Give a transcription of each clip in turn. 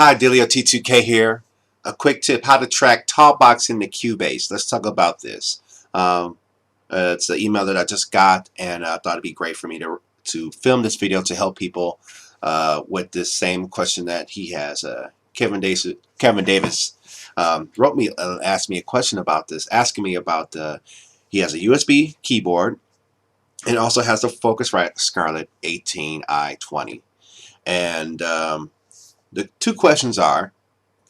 Hi, Delio T2K here. A quick tip: how to track talkbox into Cubase. Let's talk about this. Um, it's the email that I just got, and I thought it'd be great for me to film this video to help people with this same question that he has. Kevin Davis wrote me, asked me a question about this, asking me about he has a USB keyboard and also has the Focusrite Scarlett 18i20, and the two questions are: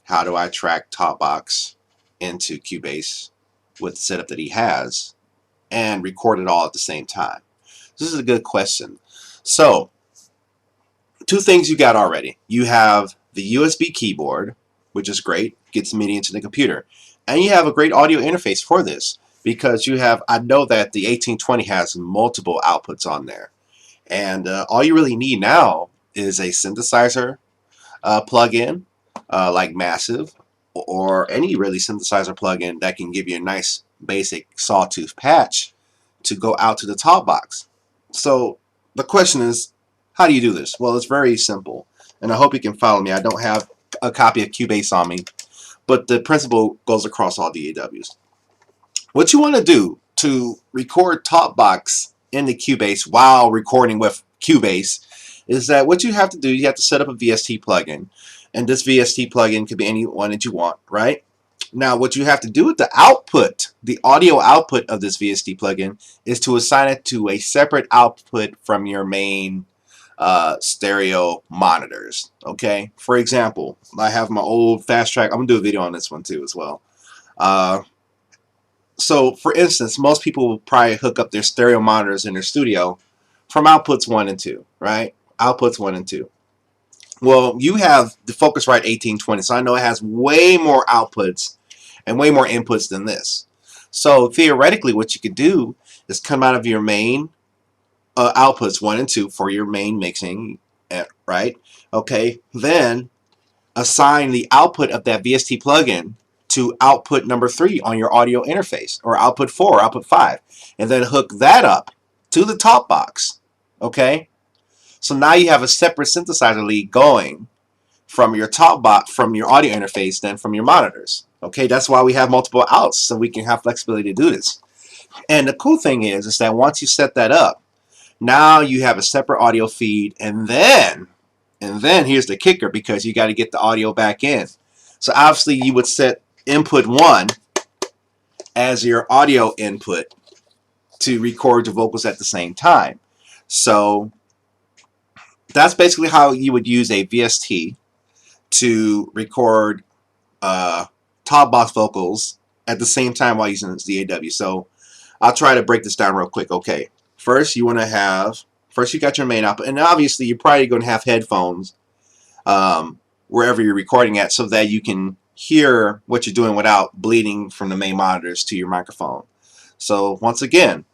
how do I track talkbox into Cubase with the setup that he has and record it all at the same time? This is a good question. So, two things you got already. You have the USB keyboard, which is great, gets MIDI into the computer. And you have a great audio interface for this because I know that the 1820 has multiple outputs on there. And all you really need now is a synthesizer plugin like Massive or any really synthesizer plugin that can give you a nice basic sawtooth patch to go out to the top box. So the question is, how do you do this? Well, it's very simple, and I hope you can follow me. I don't have a copy of Cubase on me, but the principle goes across all DAWs. What you want to do to record top box in the Cubase while recording with Cubase is that what you have to do, you have to set up a VST plugin, and this VST plugin could be any one that you want, right? Now, what you have to do with the output, the audio output of this VST plugin, is to assign it to a separate output from your main stereo monitors. Okay, for example, I have my old fast track. I'm gonna do a video on this one too as well. So, for instance, most people will probably hook up their stereo monitors in their studio from outputs 1 and 2, right? Outputs 1 and 2. Well, you have the Focusrite 1820, so I know it has way more outputs and way more inputs than this. So, theoretically, what you could do is come out of your main outputs 1 and 2 for your main mixing, right? Okay, then assign the output of that VST plugin to output number 3 on your audio interface, or output 4, or output 5, and then hook that up to the top box. Okay, so now you have a separate synthesizer lead going from your top box, from your audio interface, than from your monitors. Okay, that's why we have multiple outs, so we can have flexibility to do this. And the cool thing is that once you set that up, now you have a separate audio feed, and then here's the kicker, because you got to get the audio back in. So obviously you would set input 1 as your audio input to record the vocals at the same time. So that's basically how you would use a VST to record top box vocals at the same time while using the DAW. So I'll try to break this down real quick. Okay, first you got your main output, and obviously you're probably going to have headphones wherever you're recording at, so that you can hear what you're doing without bleeding from the main monitors to your microphone. So once again,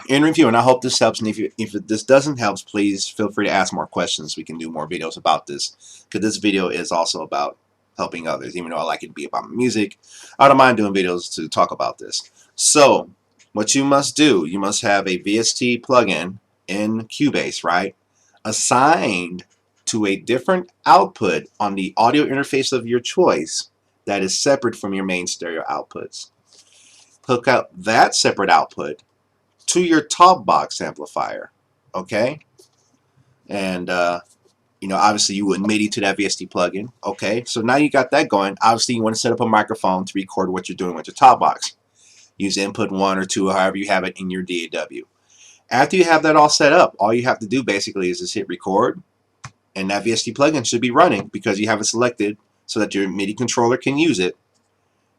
in review, and I hope this helps, and if this doesn't help, please feel free to ask more questions. We can do more videos about this, because this video is also about helping others. Even though I like it to be about music, I don't mind doing videos to talk about this. So what you must do, you must have a VST plugin in Cubase, right, assigned to a different output on the audio interface of your choice that is separate from your main stereo outputs. Hook up that separate output to your top box amplifier, okay? And obviously you would MIDI to that VST plugin. Okay, so now you got that going. Obviously you want to set up a microphone to record what you're doing with your top box. Use input 1 or 2, or however you have it in your DAW. After you have that all set up, all you have to do basically is just hit record, and that VST plugin should be running because you have it selected so that your MIDI controller can use it,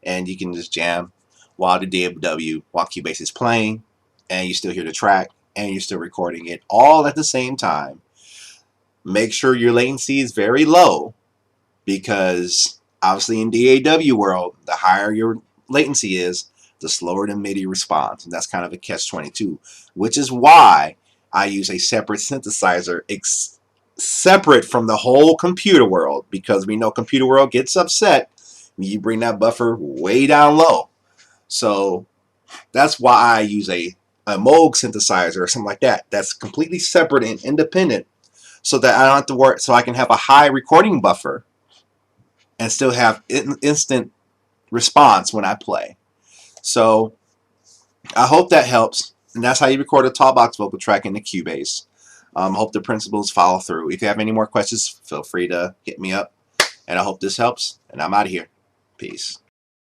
and you can just jam while the DAW, while Cubase is playing, and you still hear the track, and you're still recording it all at the same time. Make sure your latency is very low, because obviously in DAW world, the higher your latency is, the slower the MIDI responds, and that's kind of a catch-22, which is why I use a separate synthesizer separate from the whole computer world, because we know computer world gets upset when you bring that buffer way down low. So that's why I use a Moog synthesizer or something like that, that's completely separate and independent, so that I don't have to worry, so I can have a high recording buffer and still have instant response when I play. So I hope that helps. And that's how you record a talkbox vocal track in the Cubase. I hope the principles follow through. If you have any more questions, feel free to hit me up. And I hope this helps. And I'm out of here. Peace.